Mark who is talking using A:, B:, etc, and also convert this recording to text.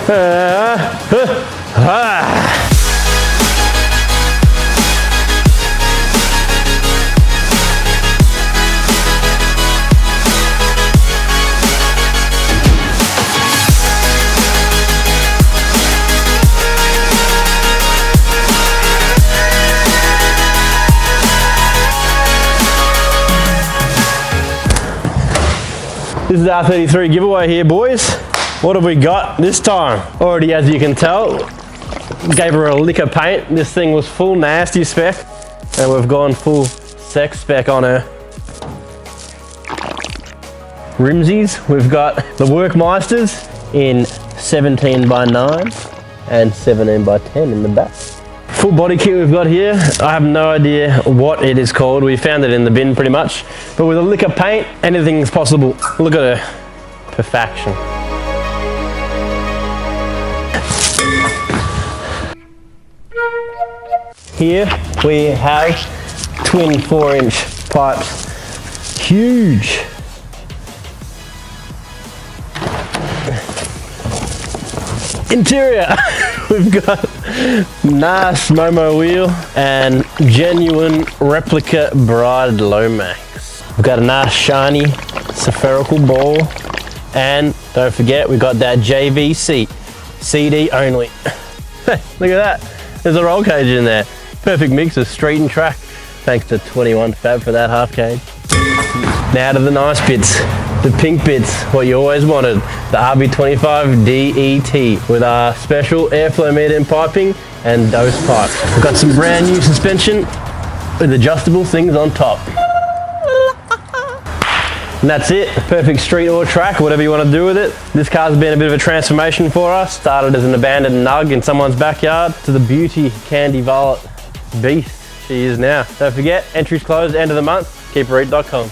A: This is R33 giveaway here, boys. What have we got this time? Already, as you can tell, gave her a lick of paint. This thing was full nasty spec, and we've gone full sex spec on her. Rimsies, we've got the Workmeisters in 17x9 and 17x10 in the back. Full body kit we've got here. I have no idea what it is called. We found it in the bin pretty much. But with a lick of paint, anything's possible. Look at her. Perfection. Here we have twin 4-inch pipes. Huge. Interior, we've got nice Momo wheel and genuine replica Bride Lomax. We've got a nice shiny spherical ball, and don't forget we've got that JV seat, CD only. Hey, look at that, there's a roll cage in there. Perfect mix of street and track, thanks to 21 Fab for that half cage. Now to the nice bits. The pink bits, what you always wanted, the RB25 DET with our special airflow meter and piping and dose pipes. We've got some brand new suspension with adjustable things on top. And that's it, perfect street or track, whatever you want to do with it. This car's been a bit of a transformation for us. Started as an abandoned nug in someone's backyard to the beauty candy violet beast she is now. Don't forget, entries closed end of the month, keepreet.com.